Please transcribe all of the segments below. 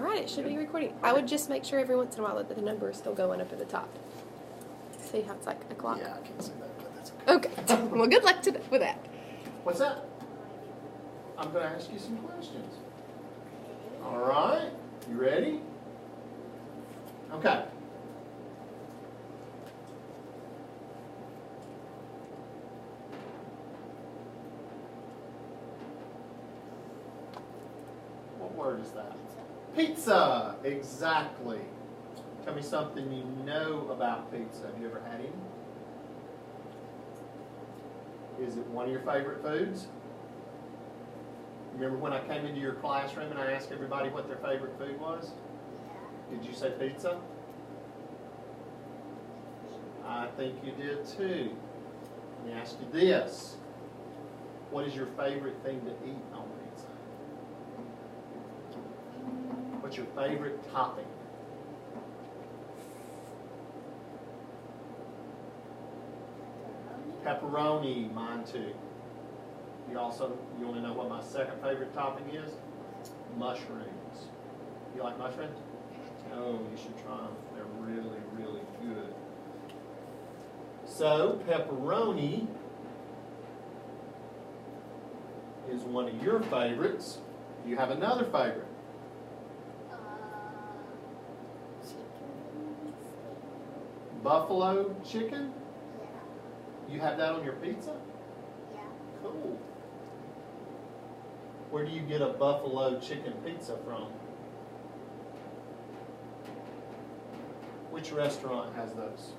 right, it should be recording. I would just make sure every once in a while that the number is still going up at the top. See how it's like a clock? Yeah, I can't see that, but that's okay. Okay. Well, good luck with that. What's that? I'm going to ask you some questions. All right. You ready? Okay. What word is that? Pizza. Exactly. Tell me something you know about pizza. Have you ever had any? Is it one of your favorite foods? Remember when I came into your classroom and I asked everybody what their favorite food was? Yeah. Did you say pizza? I think you did too. Let me ask you this. What is your favorite thing to eat on pizza? What's your favorite topping? Pepperoni, mine too. You want to know what my second favorite topping is? Mushrooms. You like mushrooms? Oh, you should try them. They're really, really good. So, pepperoni is one of your favorites. Do you have another favorite? Chicken. Buffalo chicken? Yeah. You have that on your pizza? Yeah. Cool. Where do you get a buffalo chicken pizza from? Which restaurant has those?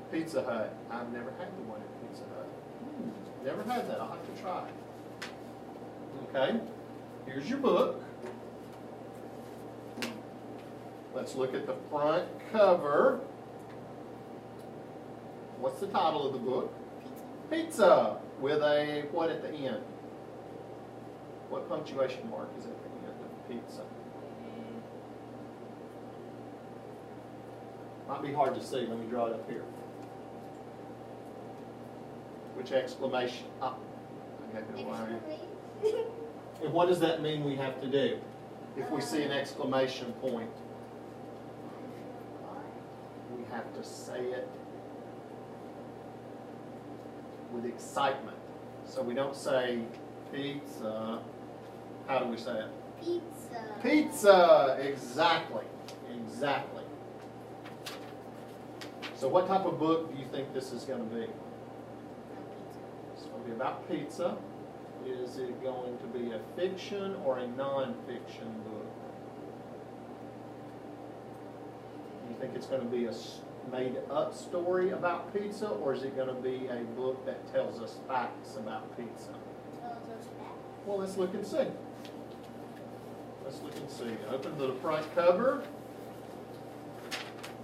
I think Pizza Pizza Hut. Hut. I've never had the one at Pizza Hut. Never had that. I'll have to try. Okay. Here's your book. Let's look at the front cover. What's the title of the book? Pizza. With a what at the end? What punctuation mark is at the end of pizza? Might be hard to see. Let me draw it up here. Which exclamation? Ah, I got it wrong. And what does that mean we have to do if we see an exclamation point? We have to say it with excitement. So we don't say pizza. How do we say it? Pizza. Pizza. Exactly. Exactly. So what type of book do you think this is going to be? It's going to be about pizza. Is it going to be a fiction or a non-fiction book? Do you think it's going to be a made-up story about pizza, or is it going to be a book that tells us facts about pizza? Well, let's look and see. Let's look and see. Open to the front cover.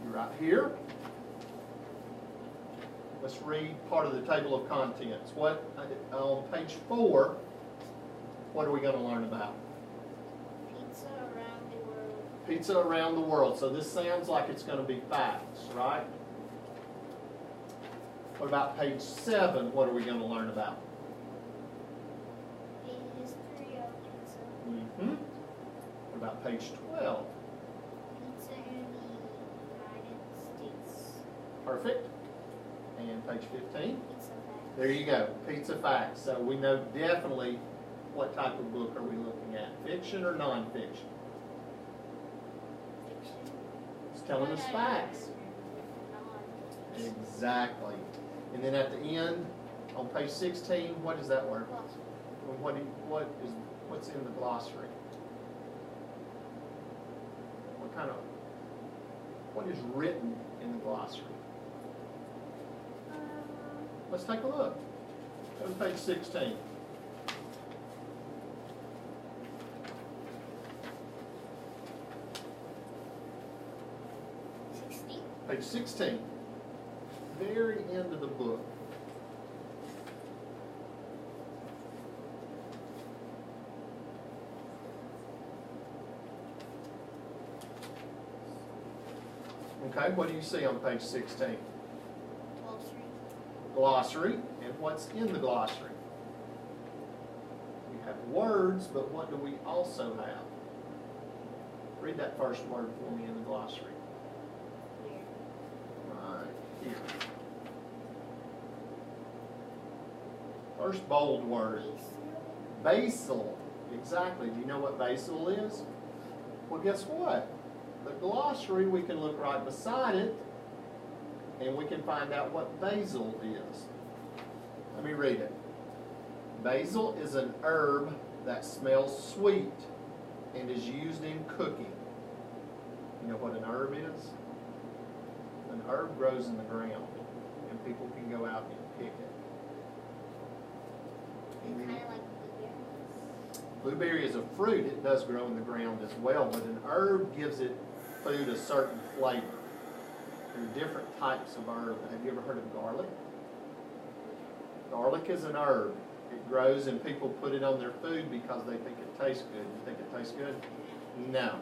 You're right here. Let's read part of the table of contents. What on page 4, what are we going to learn about? Pizza around the world. Pizza around the world. So this sounds like it's going to be facts, right? What about page 7? What are we going to learn about? The history of pizza. Mm-hmm. What about page 12? Pizza in the United States. Perfect. And page 15? Pizza facts. There you go. Pizza facts. So we know definitely what type of book are we looking at. Fiction or non-fiction? Fiction. It's telling us facts. Non-fiction. Exactly. And then at the end, on page 16, what is that word? What's in the glossary? What is written in the glossary? Let's take a look. Go to page 16. Page 16. Very end of the book. Okay, what do you see on page 16? Glossary. And what's in the glossary? We have words, but what do we also have? Read that first word for me in the glossary. Here. Right here. First bold word. Basil. Exactly. Do you know what basil is? Well, guess what? The glossary, we can look right beside it, and we can find out what basil is. Let me read it. Basil is an herb that smells sweet and is used in cooking. You know what an herb is? An herb grows in the ground, and people can go out and pick it. Kind of like blueberries. Blueberry is a fruit. It does grow in the ground as well, but an herb gives it food a certain flavor. There are different types of herb. Have you ever heard of garlic? Garlic is an herb. It grows and people put it on their food because they think it tastes good. You think it tastes good? No.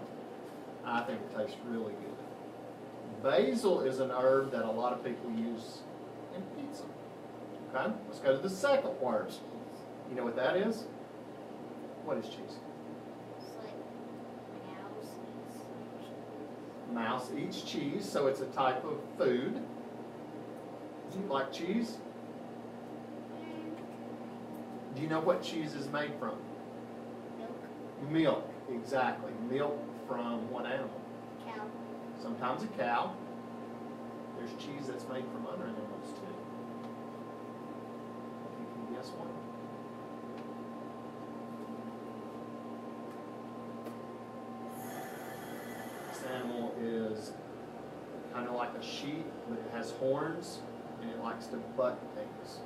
I think it tastes really good. Basil is an herb that a lot of people use in pizza. Okay? Let's go to the second word. You know what that is? What is cheese? It's like Mouse eats cheese, so it's a type of food. Do you like cheese? Do you know what cheese is made from? milk. Milk, exactly. Milk from what animal? Cow. Sometimes a cow. There's cheese that's made from other animals too. You can guess one? This animal is kind of like a sheep, but it has horns and it likes to butt things.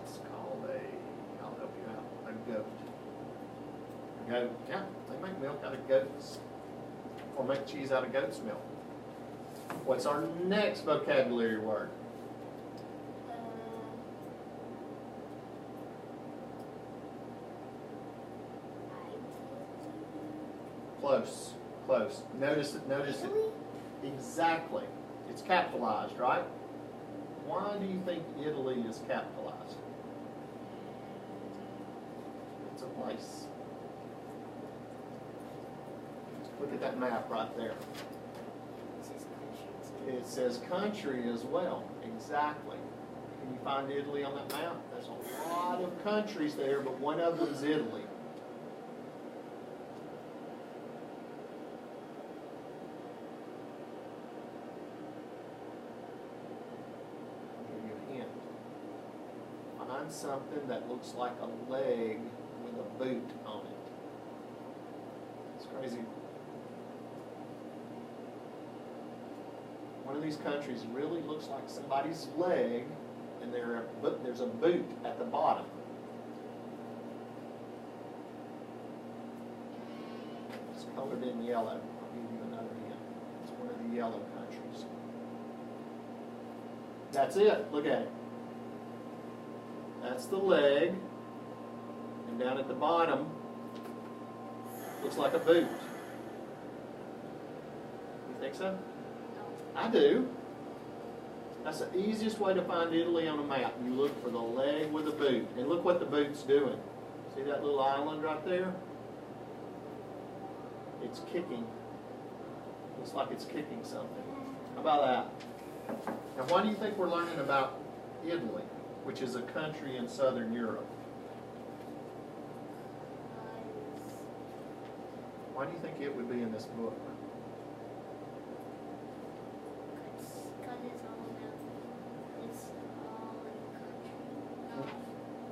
It's called a, I'll help you out, a goat. A goat, yeah, they make milk out of goats, or make cheese out of goat's milk. What's our next vocabulary word? Close, close. Notice it. Exactly. It's capitalized, right? Why do you think Italy is capitalized? It's a place. Look at that map right there. It says country as well. Exactly. Can you find Italy on that map? There's a lot of countries there, but one of them is Italy. Find something that looks like a leg with a boot on it. It's crazy. One of these countries really looks like somebody's leg, and there's a boot at the bottom. It's colored in yellow. I'll give you another hint. It's one of the yellow countries. That's it. Look at it. That's the leg, and down at the bottom, looks like a boot. You think so? I do. That's the easiest way to find Italy on a map. You look for the leg with a boot, and look what the boot's doing. See that little island right there? It's kicking. Looks like it's kicking something. How about that? Now, why do you think we're learning about Italy, which is a country in southern Europe? Why do you think it would be in this book? Because it's all about, it's all in the country.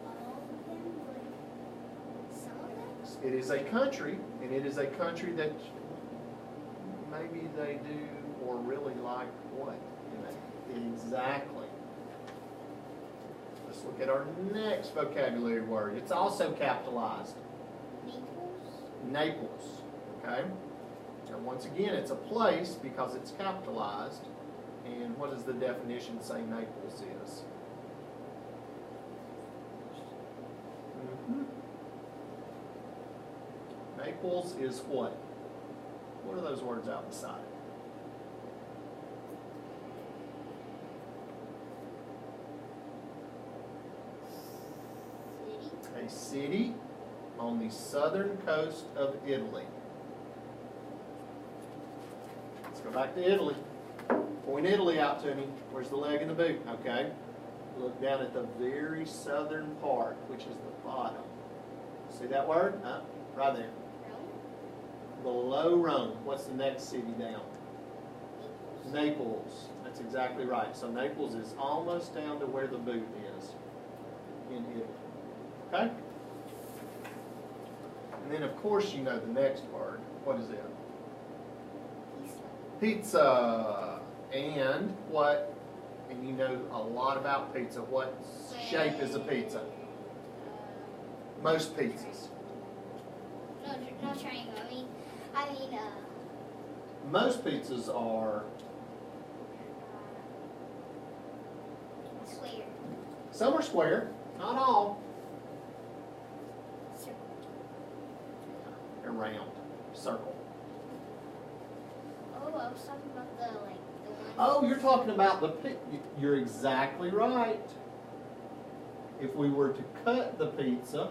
Not all of them, but some of them. It is a country, and it is a country that maybe they do or really like what? Exactly. Let's look at our next vocabulary word. It's also capitalized. Naples. Naples. Okay? And once again, it's a place because it's capitalized. And what does the definition say Naples is? Naples is what? What are those words out beside it? city on the southern coast of Italy? Let's go back to Italy. Point Italy out to me. Where's the leg in the boot? Okay. Look down at the very southern part, which is the bottom. See that word? Right there. Below Rome. What's the next city down? Naples. That's exactly right. So Naples is almost down to where the boot is in Italy. Okay? And then, of course, you know the next word. What is it? Pizza. And what? And you know a lot about pizza. What shape is a pizza? Most pizzas. No, not triangle. Most pizzas are square. some are square, not all. Circle. They're round, circle. Oh, I was talking about the one. Oh, you're talking about you're exactly right. If we were to cut the pizza,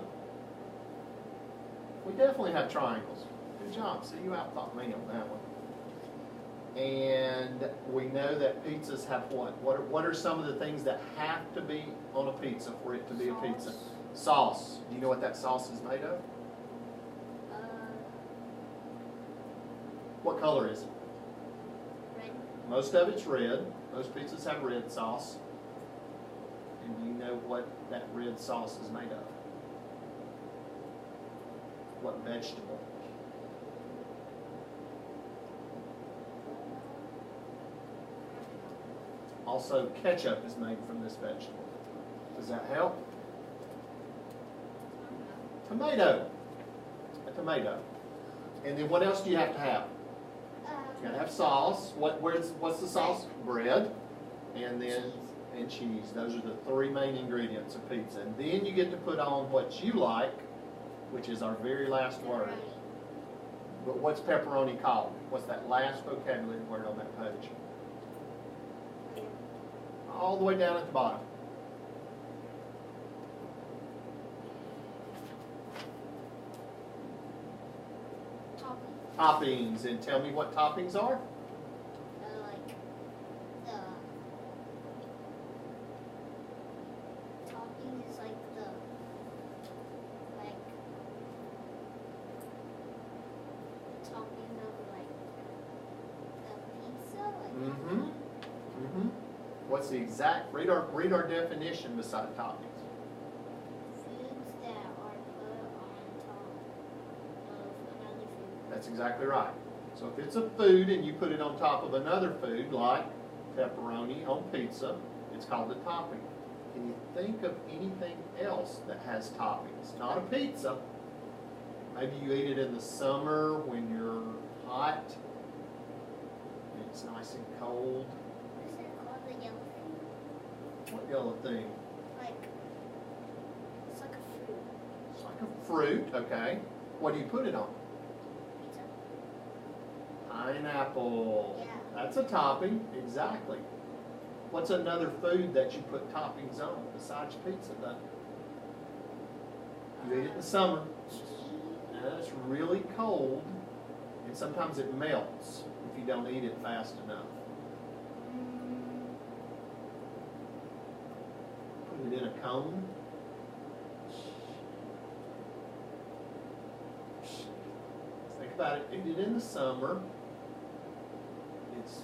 we definitely have triangles. Good job. See, you outthought me on that one. And we know that pizzas have what? What are some of the things that have to be on a pizza for it to be a pizza? Sauce. Do you know what that sauce is made of? What color is it? Red. Most of it's red. Most pizzas have red sauce. And do you know what that red sauce is made of? What vegetable? Also, ketchup is made from this vegetable. Does that help? Tomato. A tomato. And then what else do you have to have? You gotta have sauce. What's the sauce? Bread. And then cheese. Those are the three main ingredients of pizza. And then you get to put on what you like, which is our very last word. But what's pepperoni called? What's that last vocabulary word on that page? All the way down at the bottom. Toppings. And tell me what toppings are? Like the toppings is like toppings of the pizza. What's the exact? Read our definition beside toppings. Foods that are put on top of another food. That's exactly right. So if it's a food and you put it on top of another food, like pepperoni on pizza, it's called a topping. Can you think of anything else that has toppings? Not a pizza. Maybe you eat it in the summer when you're hot and it's nice and cold. What is it called? The yellow thing? What yellow thing? It's like a fruit. It's like a fruit, okay. What do you put it on? Pizza. Pineapple. Yeah. That's a topping, exactly. What's another food that you put toppings on besides pizza, though? You eat it in the summer. And it's really cold, and sometimes it melts if you don't eat it fast enough. Put it in a cone. Think about it. Eat it in the summer. It's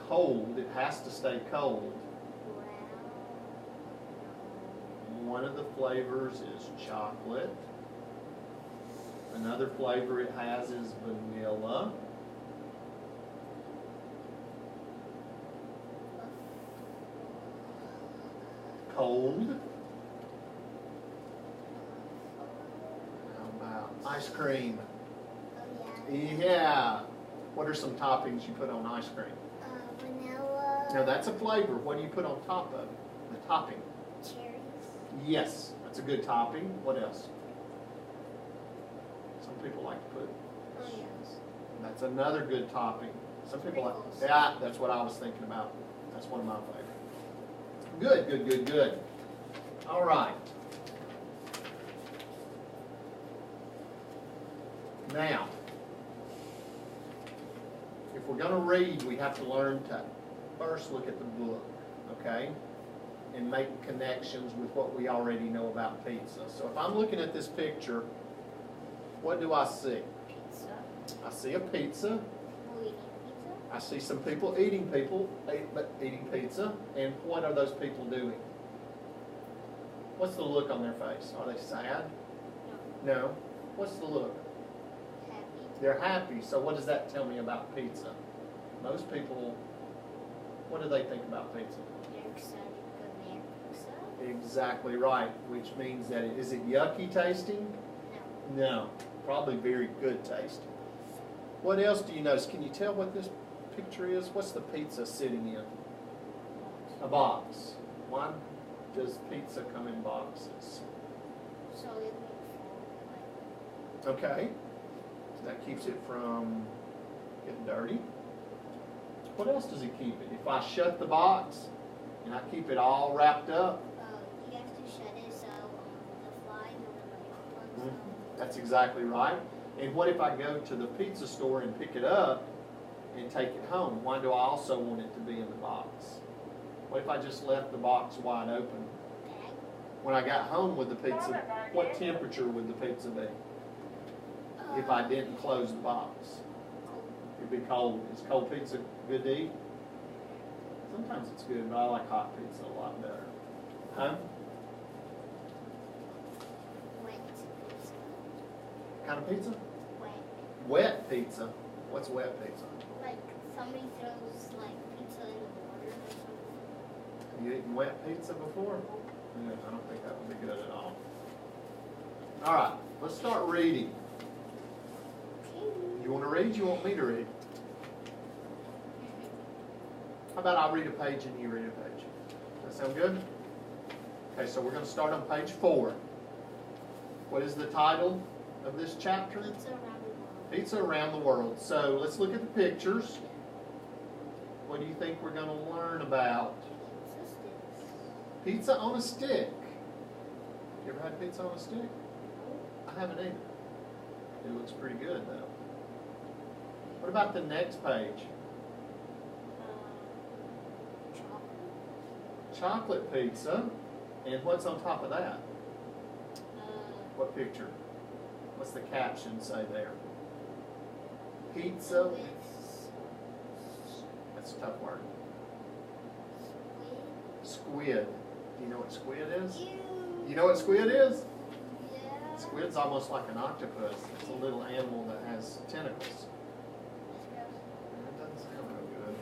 cold. It has to stay cold. One of the flavors is chocolate. Another flavor it has is vanilla. Cold. How about ice cream? Oh, yeah. Yeah. What are some toppings you put on ice cream? Vanilla. Now that's a flavor. What do you put on top of the topping? Cherries. Yes, that's a good topping. What else? Some people like to put. Oreos. That's another good topping. Some people like. Sprinkles. Yeah, that's what I was thinking about. That's one of my favorites. Good, good, good, good. All right. Now, if we're going to read, we have to learn to first look at the book, okay? And make connections with what we already know about pizza. So if I'm looking at this picture, what do I see? Pizza. I see a pizza. We're eating pizza. I see some people eating pizza. And what are those people doing? What's the look on their face? Are they sad? No. No. What's the look? Happy. They're happy. So what does that tell me about pizza? Most people, what do they think about pizza? They're excited for their pizza. Exactly right, which means that is it yucky tasting? No. No, probably very good tasting. What else do you notice? Can you tell what this picture is? What's the pizza sitting in? A box. Why does pizza come in boxes? So it won't fall. Okay, so that keeps it from getting dirty. What else does it keep it? If I shut the box and I keep it all wrapped up, You have to shut it so the flies or the bugs that's exactly right. And what if I go to the pizza store and pick it up and take it home? Why do I also want it to be in the box? What if I just left the box wide open? bag. When I got home with the pizza, what temperature would the pizza be if I didn't close the box? It'd be cold. Is cold pizza good to eat? Sometimes it's good, but I like hot pizza a lot better. Huh? Wet pizza. Kind of pizza? Wet. Wet pizza. What's wet pizza? Like somebody throws like pizza in the water or something. You eaten wet pizza before? Yeah, I don't think that would be good at all. All right, let's start reading. You want to read? You want me to read? How about I read a page and you read a page? Does that sound good? Okay, so we're going to start on page 4. What is the title of this chapter? Pizza around the world. Pizza Around the World. So let's look at the pictures. What do you think we're going to learn about? Pizza sticks. Pizza on a stick. You ever had pizza on a stick? I haven't either. It looks pretty good though. What about the next page? Chocolate. Chocolate pizza. And what's on top of that? Uh, What picture? What's the caption say there? Pizza. with That's a tough word. squid. Squid. Do you know what squid is? Ew. You know what squid is? Yeah. Squid's almost like an octopus. It's a little animal that has tentacles. That's gross. That doesn't sound real good.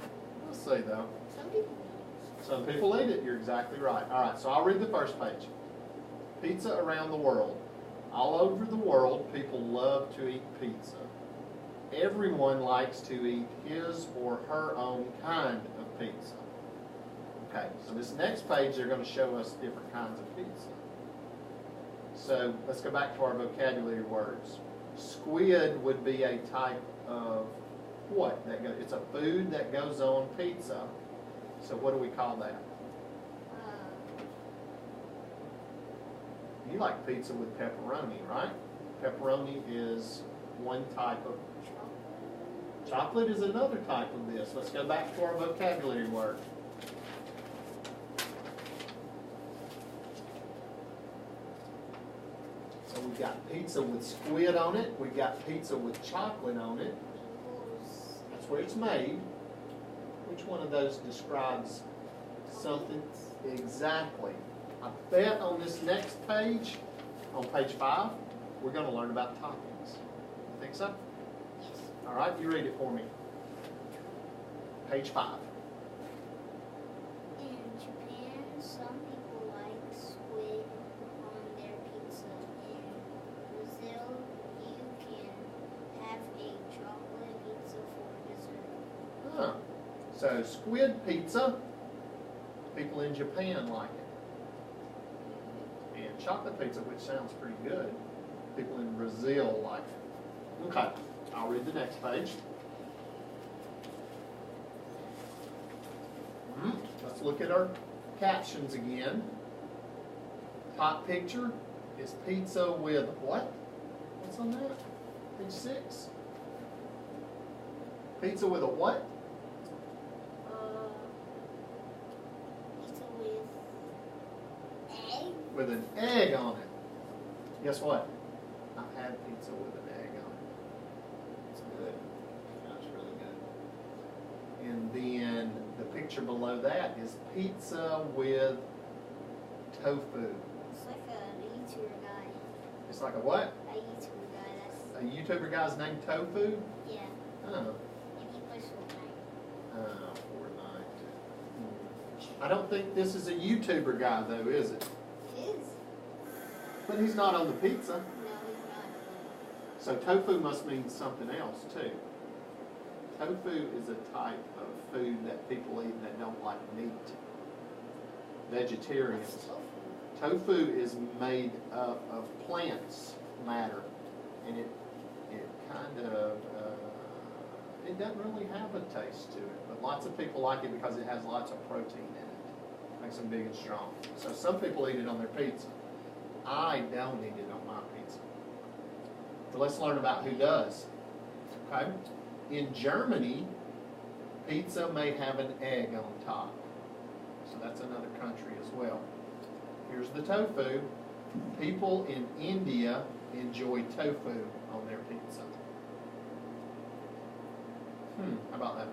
We'll see though. Some people eat it. Some people eat it. You're exactly right. All right, so I'll read the first page. Pizza around the world. All over the world, people love to eat pizza. Everyone likes to eat his or her own kind of pizza. Okay, so this next page, they're going to show us different kinds of pizza. So let's go back to our vocabulary words. Squid would be a type of what? It's a food that goes on pizza. So what do we call that? You like pizza with pepperoni, right? Pepperoni is one type of. Chocolate is another type of this. Let's go back to our vocabulary word. So we've got pizza with squid on it. We've got pizza with chocolate on it. That's where it's made. Which one of those describes something? Exactly. I bet on this next page, on page 5, we're going to learn about toppings. You think so? Yes. All right, you read it for me. Page 5. In Japan, some people like squid on their pizza. In Brazil, you can have a chocolate pizza for dessert. Huh. So squid pizza, people in Japan like it. And chocolate pizza, which sounds pretty good, people in Brazil like it. Okay, I'll read the next page. Let's look at our captions again. Top picture is pizza with what? What's on that? Page 6. Pizza with a what? Pizza with egg. With an egg on it. Guess what? I've had pizza with an egg on it. It's good. That's really good. And then the picture below that is pizza with tofu. It's like a YouTuber guy. It's like a what? A YouTuber guy. That's A YouTuber guy's named Tofu? yeah. Oh. And he plays Fortnite. Fortnite. I don't think this is a YouTuber guy though, is it? It is. But he's not on the pizza. No, he's not. So tofu must mean something else too. Tofu is a type of food that people eat that don't like meat. Vegetarians. What's tofu? Tofu is made up of plants matter, and it kind of it doesn't really have a taste to it, but lots of people like it because it has lots of protein in it. Makes them big and strong. So some people eat it on their pizza. I don't eat it on my pizza. So let's learn about who does. Okay? In Germany, pizza may have an egg on top. So that's another country as well. Here's the tofu. People in India enjoy tofu on their pizza. How about that?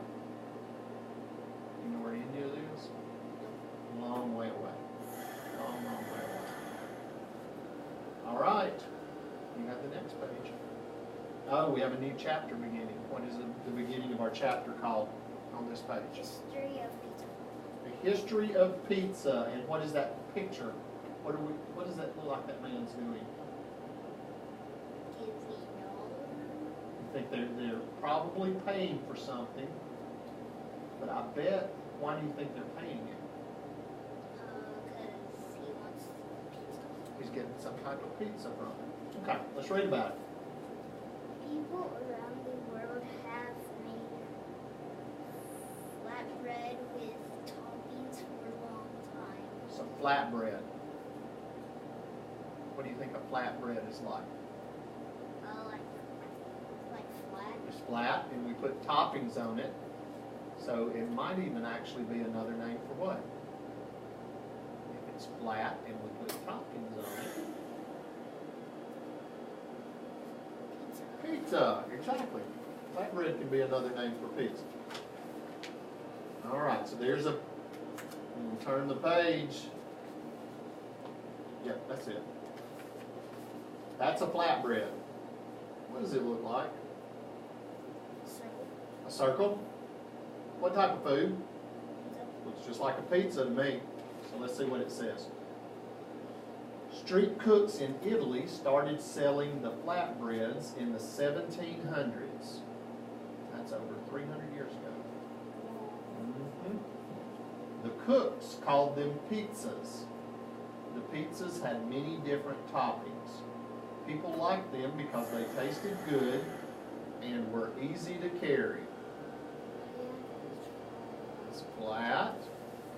You know where India is? Long way away. Long way away. All right. You got the next page. Oh, we have a new chapter beginning. What is the beginning of our chapter called on this page? History of pizza. The history of pizza. And what is that picture? What does that look like that man's doing? Giving all. I think they're probably paying for something. But I bet, why do you think they're paying it? Because he wants pizza. He's getting some type of pizza from it. Okay, let's read about it. People around the world have made flatbread with toppings for a long time. Some flatbread. What do you think a flatbread is like? Like flat. It's flat, and we put toppings on it. So it might even actually be another name for what? If it's flat and we put toppings on it. Pizza, exactly. Flatbread can be another name for pizza. All right, so there's a, we'll turn the page. Yep, that's it. That's a flatbread. What does it look like? Circle. A circle? What type of food? Looks just like a pizza to me. So let's see what it says. Street cooks in Italy started selling the flatbreads in the 1700s. That's over 300 years ago. The cooks called them pizzas. The pizzas had many different toppings. People liked them because they tasted good and were easy to carry. It's flat,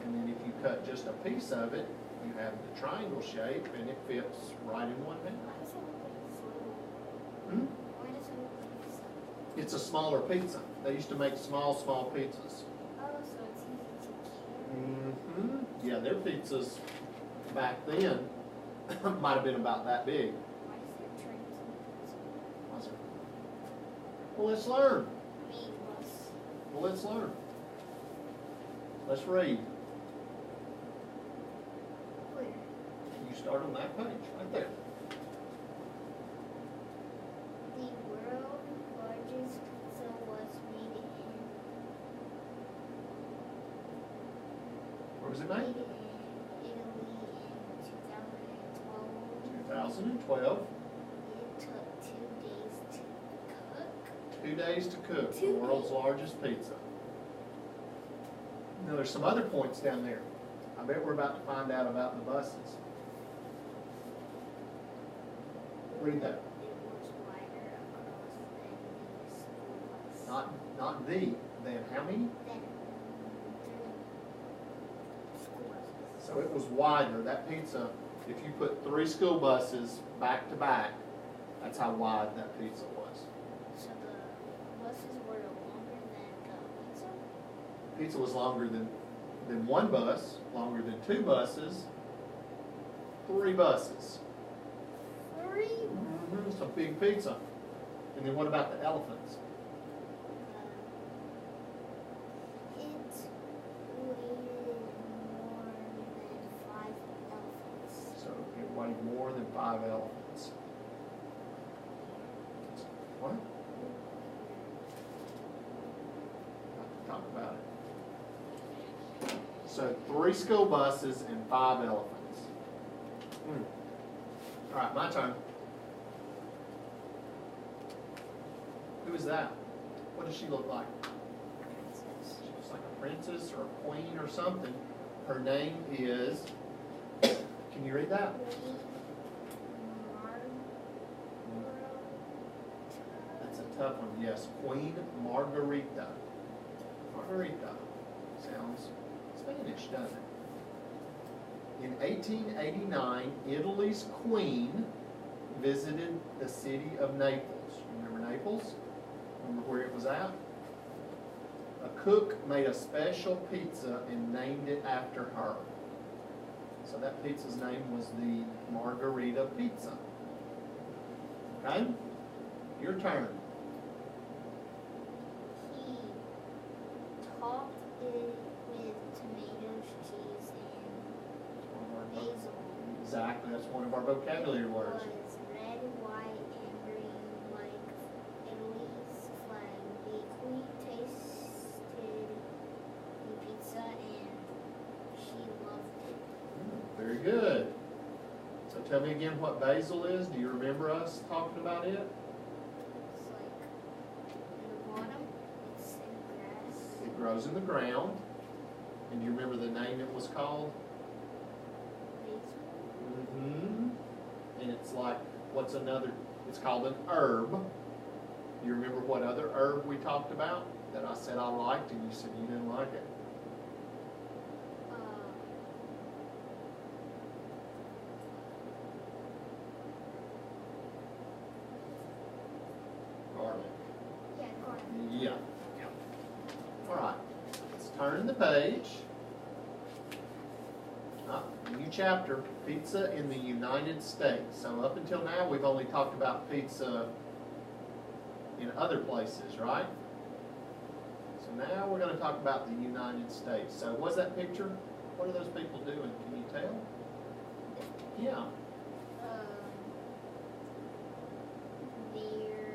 and then if you cut just a piece of it, you have the triangle shape, and it fits right in one hand. Why does it look like Hmm? Why does it look like pizza? It's a smaller pizza. They used to make small pizzas. Oh, so it's easy to carry. Yeah, their pizzas back then might have been about that big. Why is there trains on pizza? Was it? Well, let's learn. Bus. Well, let's learn. Let's read. Where? You start on that page, right there. The world's largest pizza was made in Where was it made made? in Italy in 2012. 2012. It took 2 days to cook. 2 days to cook. The 2 world's days. largest pizza. Now, there's some other points down there. I bet we're about to find out about the buses. Read that. It was wider across than the school bus. Not the, then how many? Than 3 school buses. So it was wider. That pizza, if you put 3 school buses back to back, that's how wide that pizza was. Pizza was longer than one bus, longer than 2 buses, 3 buses. 3? Mm-hmm. It's a big pizza. And then what about the elephants? It weighed more than 5 elephants. So it weighed more than 5 elephants. What? Talk about it. So 3 school buses and 5 elephants. All right, my turn. Who is that? What does she look like? Princess. She looks like a princess or a queen or something. Her name is, can you read that? That's a tough one, yes. Queen Margarita. Margarita. Sounds Spanish, doesn't it? In 1889, Italy's queen visited the city of Naples. Remember Naples? Remember where it was at? A cook made a special pizza and named it after her. So that pizza's name was the Margarita Pizza. Okay? Your turn. He topped it with tomatoes, cheese, and basil. Exactly, that's one of our vocabulary words. It was red, white, and green like Italy's flag. The queen tasted the pizza and she loved it. Very good. So tell me again what basil is. Do you remember us talking about it? It's like in the bottom, it's in grass. It grows in the ground. And do you remember the name it was called? Basil. Mm-hmm. And it's like, what's another? It's called an herb. Do you remember what other herb we talked about that I said I liked and you said you didn't like it? Garlic. Yeah, garlic. Yeah. All right. Let's turn the page. New chapter, pizza in the United States. So up until now, we've only talked about pizza in other places, right? So now we're going to talk about the United States. So what's that picture? What are those people doing? Can you tell? Yeah. They're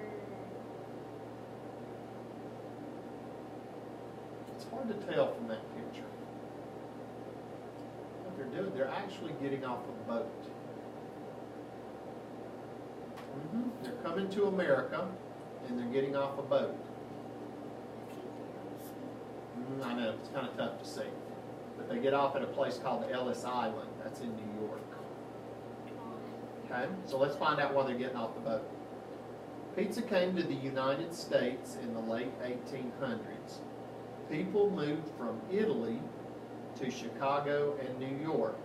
It's hard to tell from that picture. What they're doing, they're actually getting off a boat. They're coming to America and they're getting off a boat. I know, it's kind of tough to see. But they get off at a place called Ellis Island. That's in New York. Okay, so let's find out why they're getting off the boat. Pizza came to the United States in the late 1800s. People moved from Italy to Chicago and New York.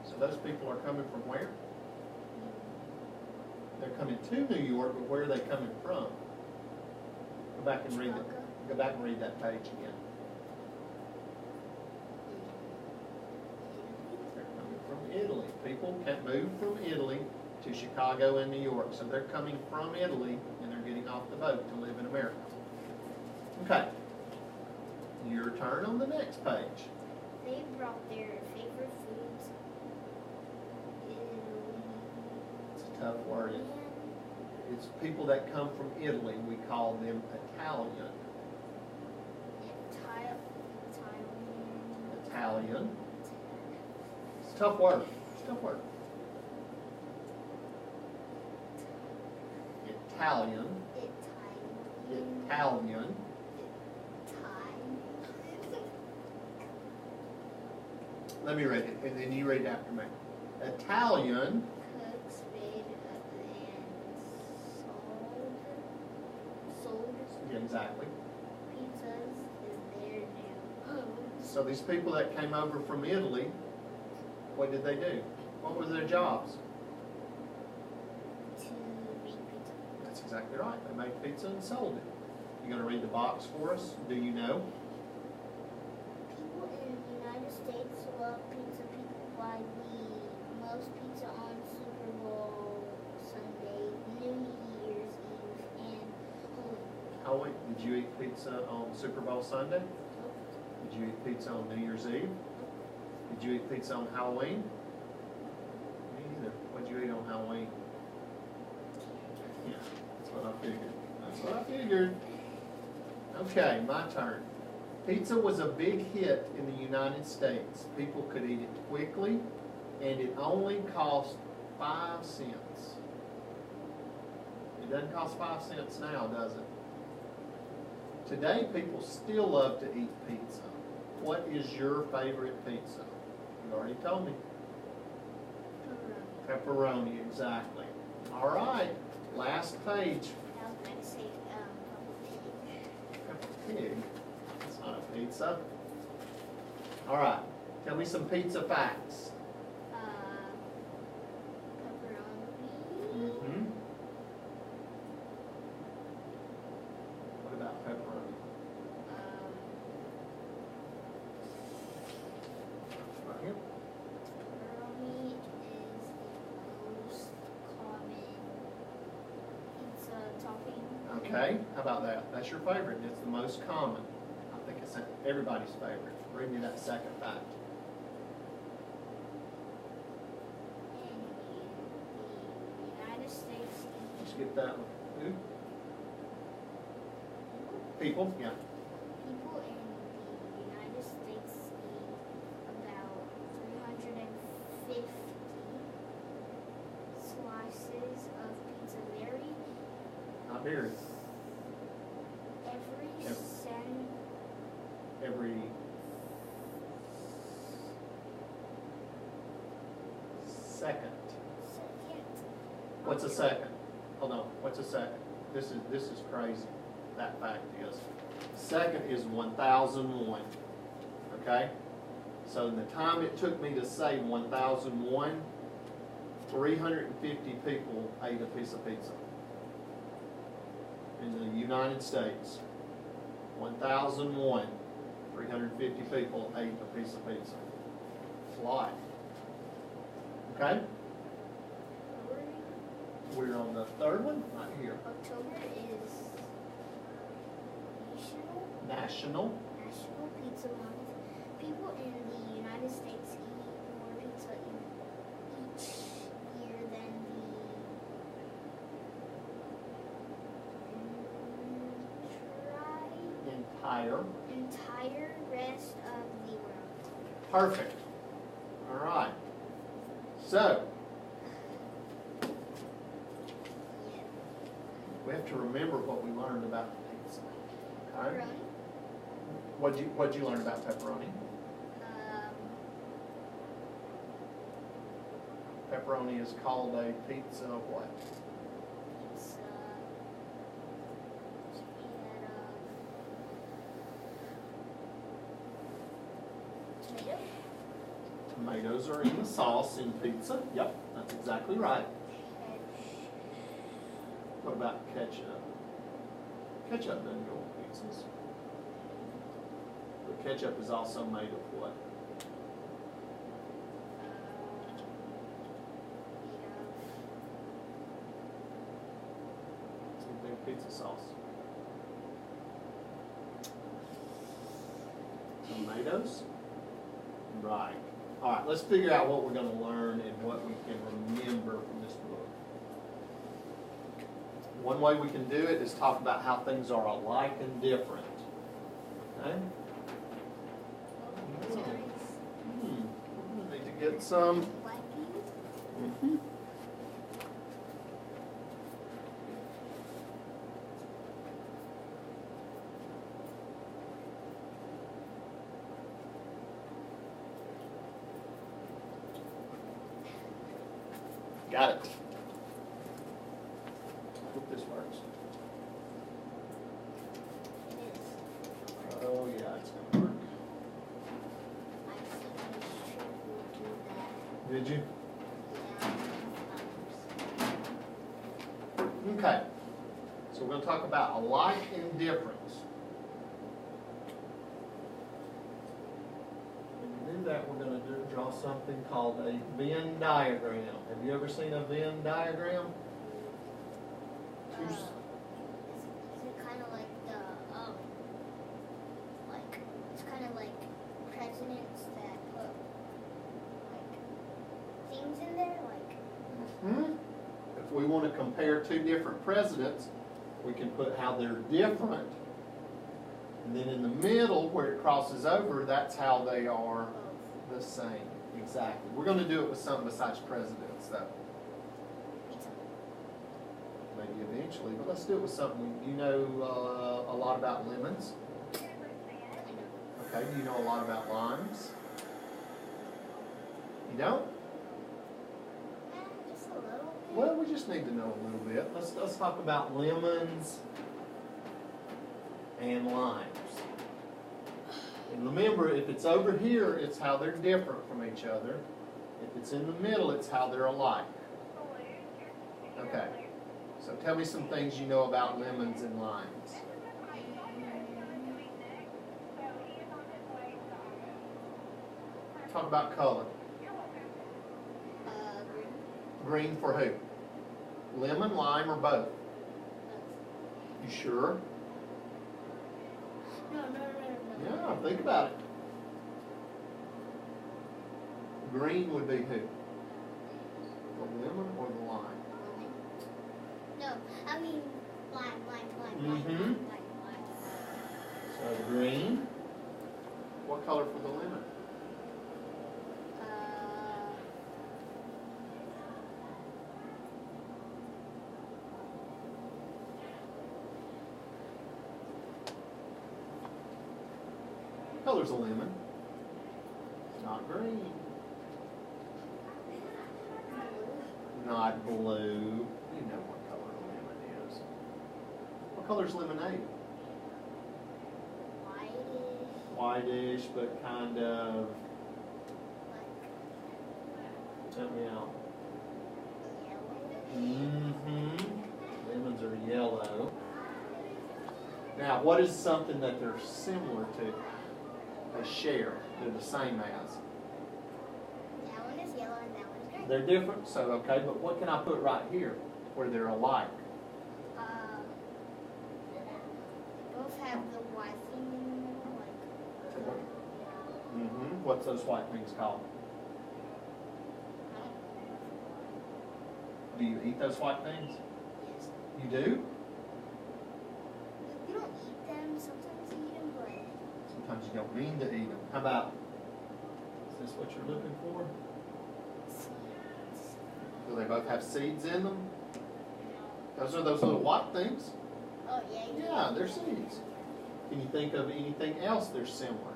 So those people are coming from where? They're coming to New York, but where are they coming from? Go back and read that. Go back and read that page again. They're coming from Italy. People can move from Italy to Chicago and New York. So they're coming from Italy and they're getting off the boat to live in America. Okay. Your turn on the next page. They brought their favorite foods. It's a tough word. It's people that come from Italy. We call them Italian. Italian. It's a tough word. It's a tough word. Italian. Italian. Let me read it, and then you read it after me. Italian. Cooks made and sold. Yeah, exactly. Pizzas is their new home. So these people that came over from Italy, what did they do? What were their jobs? To make pizza. That's exactly right. They made pizza and sold it. You going to read the box for us? Do you know? roast pizza on Super Bowl Sunday, New Year's Eve, and Halloween. Halloween. Did you eat pizza on Super Bowl Sunday? Did you eat pizza on New Year's Eve? Did you eat pizza on Halloween? Me either. What did you eat on Halloween? Yeah, that's what I figured. That's what I figured. Okay, my turn. Pizza was a big hit in the United States. People could eat it quickly, and it only cost 5 cents. It doesn't cost 5 cents now, does it? Today, people still love to eat pizza. What is your favorite pizza? You already told me. Pepperoni, exactly. All right, last page. I was going to say Pepper pig. That's not a pizza. All right, tell me some pizza facts. pepperoni. Mm-hmm. What about pepperoni? Right here. Pepperoni is the most common pizza topping. Okay, how about that? That's your favorite, and it's the most common. I think it's everybody's favorite. Read me that second fact. In the United States, Just get that one. Who? People, yeah. people in the United States eat about 350 slices of pizza very Not very. every Yep. Every second. second. What's a second? Hold on. What's a second? This is crazy. That fact is. Second is 1001. Okay? So in the time it took me to say 1001, 350 people ate a piece of pizza. In the United States. 1001. 350 people ate a piece of pizza. It's a lot. Okay? We're on the third one, right here. October is National National. Pizza Month. People in the United States eat more pizza each year than the entire rest of the world. Perfect. All right. So, Yeah. we have to remember what we learned about pizza. Okay? Pepperoni. What'd you learn about pepperoni? Pepperoni is called a pizza of what? It's made out of tomato. Tomatoes are in the sauce in pizza. Yep, that's exactly right. What about ketchup? Ketchup doesn't go on pizzas. But ketchup is also made of what? It's a big pizza sauce. Tomatoes? Right. All right, let's figure out what we're going to learn and what we can remember from this book. One way we can do it is talk about how things are alike and different. Okay? We need to get some. Mm-hmm. Got it. Hope this works. Oh yeah, it's gonna work. Did you? Okay. So we're going to talk about alike and difference. And then that, we're going to draw something called a Venn diagram. Have you ever seen a Venn diagram? Is it kind of like it's kind of like presidents that put like things in there, like. If we want to compare two different presidents, we can put how they're different. And then in the middle, where it crosses over, that's how they are the same. Exactly. We're going to do it with something besides presidents, though. Pizza. Maybe eventually, but let's do it with something. You know a lot about lemons? Okay, do you know a lot about limes? You don't? Just a little bit. Well, we just need to know a little bit. Let's talk about lemons and limes. And remember, if it's over here, it's how they're different from each other. If it's in the middle, it's how they're alike. Okay. So tell me some things you know about lemons and limes. Talk about color. Green. Green for who? Lemon, lime, or both? You sure? No. Yeah, think about it. Green would be who? The lemon or the lime? No, I mean lime. Mhm. So green. What color for the lemon? What color's a lemon? It's not green. Not blue. You know what color a lemon is. What color's lemonade? Whitish, but kind of. Help me out. Lemons are yellow. Now, what is something that they're similar to? They share. They're the same as. That one is yellow and that one is green. They're different, so okay, but what can I put right here where they're alike? Both have the white thing in the middle, What's those white things called? Do you eat those white things? Yes. You do? You don't eat them. Sometimes you eat them, but. Sometimes you don't mean to eat them. How about, is this what you're looking for? Do they both have seeds in them? Those are those little white things. Oh, yeah. Yeah, they're seeds. Can you think of anything else they're similar?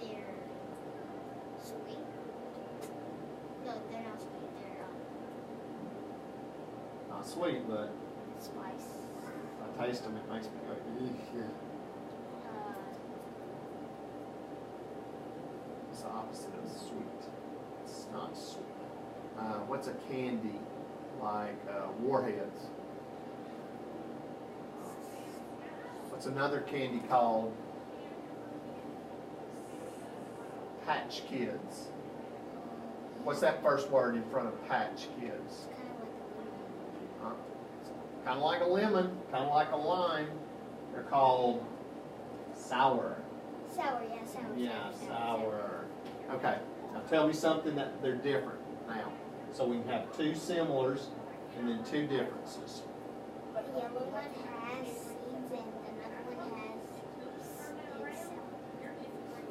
They're sweet. No, they're not sweet. They're Not sweet, but spice. if I taste them, it makes me go, eek. It's the opposite of sweet. It's not sweet. What's a candy like Warheads? What's another candy called? Patch Kids. What's that first word in front of Patch Kids? Kind of like a lemon, kind of like a lime. They're called sour. Sour, yeah, sour. Yeah, sour. Okay, now tell me something that they're different now. So we can have two similars and then two differences. The yellow one has seeds and another one has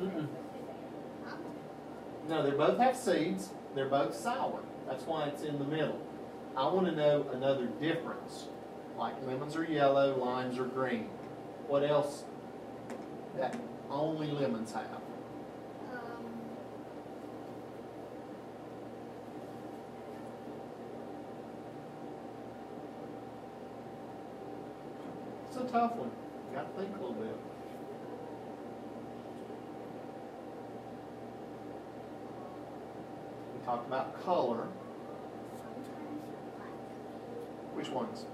Mm-mm. Huh? No, they both have seeds. They're both sour. That's why it's in the middle. I want to know another difference. Like lemons are yellow, limes are green. What else that only lemons have? It's a tough one. You got to think a little bit. We talked about color. Sometimes black. Which ones?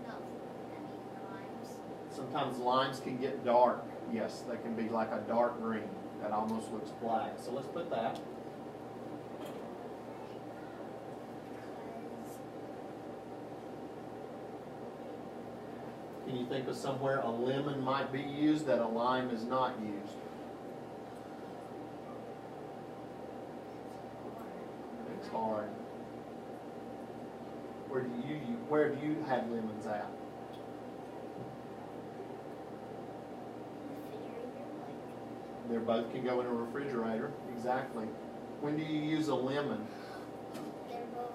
No, I mean the limes. Sometimes limes can get dark. Yes, they can be like a dark green. That almost looks black. So let's put that. Can you think of somewhere a lemon might be used that a lime is not used? It's hard. Where do you have lemons at? They both can go in a refrigerator. Exactly. When do you use a lemon? They're both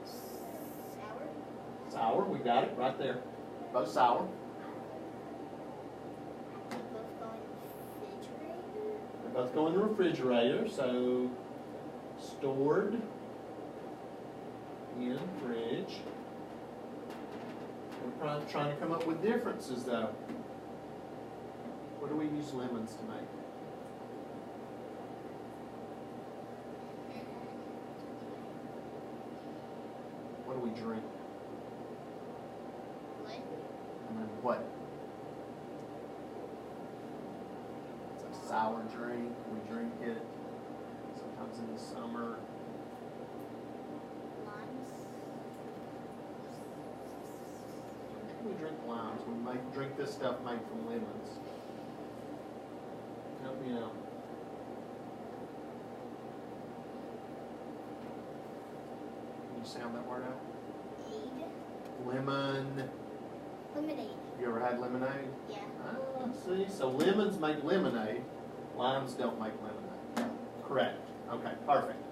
sour. Sour, we got it right there. Both sour. They both go in the refrigerator. They both go in the refrigerator, so stored in fridge. We're trying to come up with differences though. What do we use lemons to make? What do we drink? And then what? It's a sour drink. We drink it sometimes in the summer. Limes. We drink limes. We drink this stuff made from lemons. Help me out. Can you sound that word out? Aid. Lemon. Lemonade. You ever had lemonade? Yeah. Ah, see, so lemons make lemonade, limes don't make lemonade. Correct. Okay, perfect.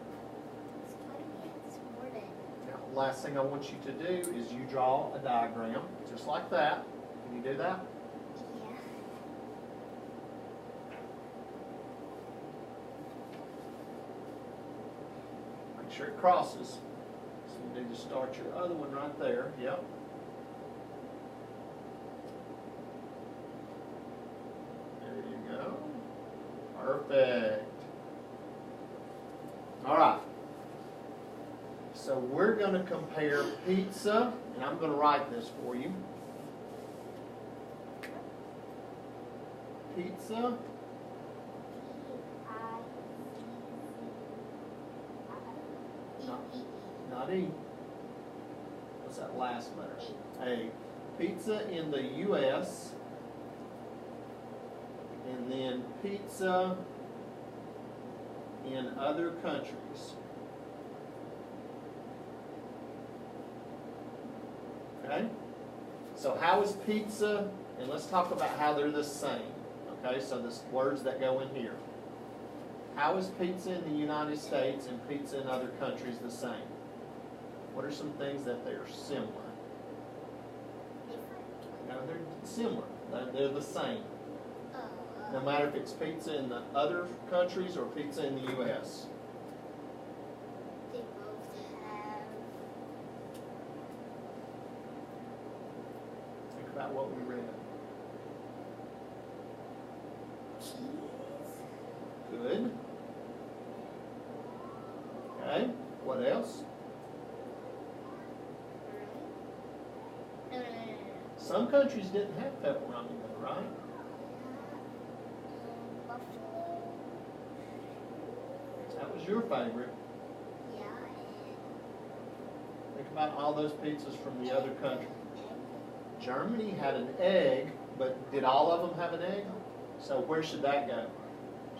So why do we have this word in? Now, last thing I want you to do is you draw a diagram, just like that. Can you do that? Yeah. Make sure it crosses. So you need to start your other one right there. Yep. There you go. Perfect. All right. So we're going to compare pizza, and I'm going to write this for you. Pizza not E. What's that last letter? A. Pizza in the U.S. and then pizza in other countries. Okay? So how is pizza, and let's talk about how they're the same. Okay, so the words that go in here. How is pizza in the United States and pizza in other countries the same? What are some things that they're similar? No, they're similar. They're the same. No matter if it's pizza in the other countries or pizza in the U.S. They both have. Think about what we read. Cheese. Good. Okay. What else? No. Some countries didn't have pepperoni though, right? Buffalo. That was your favorite. Yeah, Think about all those pizzas from the other country. and Germany had an egg, but did all of them have an egg? So where should that go?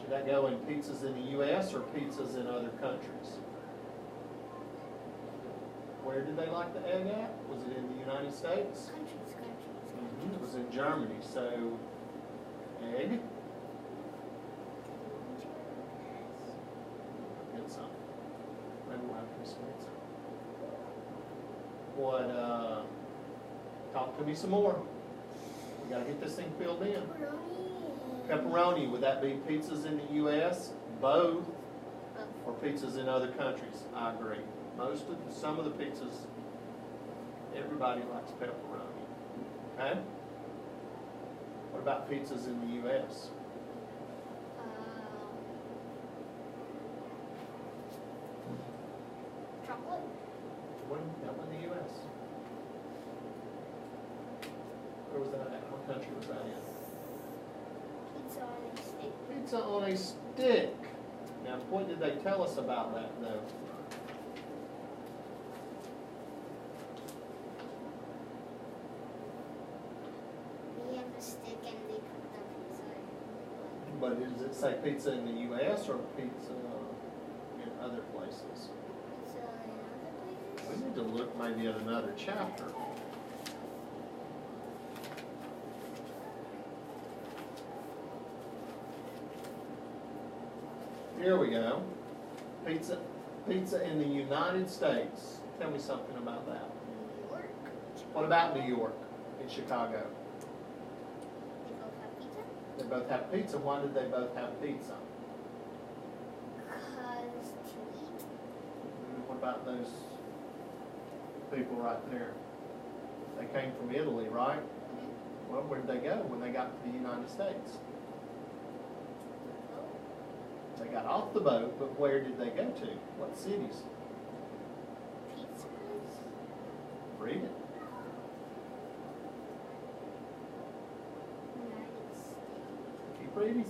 Should that go in pizzas in the U.S. or pizzas in other countries? Where did they like the egg at? Was it in the United States? countries. It was in Germany. So, egg. Get some. Maybe we'll have some pizza. What, talk to me some more. We gotta get this thing filled in. Pepperoni, would that be pizzas in the U.S.? Both. Or pizzas in other countries? I agree. Some of the pizzas, everybody likes pepperoni. Okay? What about pizzas in the U.S.? Chocolate. That one in the U.S. Where was that at? What country was that in? Pizza on a stick. Pizza on a stick. Now, what did they tell us about that, though? We have a stick and they put the pizza in. But does it say pizza in the U.S. or pizza in other places? Pizza in other places? We need to look maybe at another chapter. Here we go. Pizza in the United States. Tell me something about that. New York. What about New York and Chicago? They both have pizza? They both have pizza. Why did they both have pizza? Because to eat. What about those people right there? They came from Italy, right? Well, where did they go when they got to the United States? They got off the boat, but where did they go to? What cities? Pizzas? Read it. United States. Keep reading.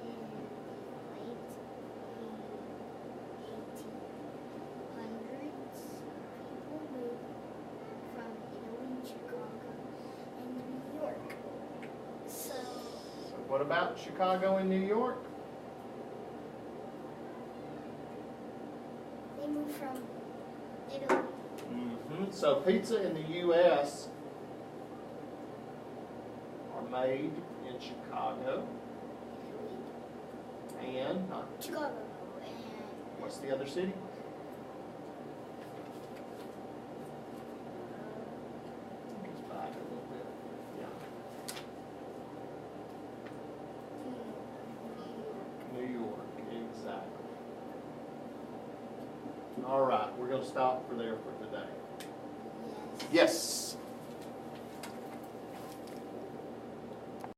In the late 1800s, people moved from Italy, Chicago, and New York. So, What about Chicago and New York? they moved from Italy. So pizza in the U.S. are made in Chicago and Chicago and what's the other city? It's back a little bit. Yeah. New York, exactly. All right, we're going to stop for there for today. yes. Yes.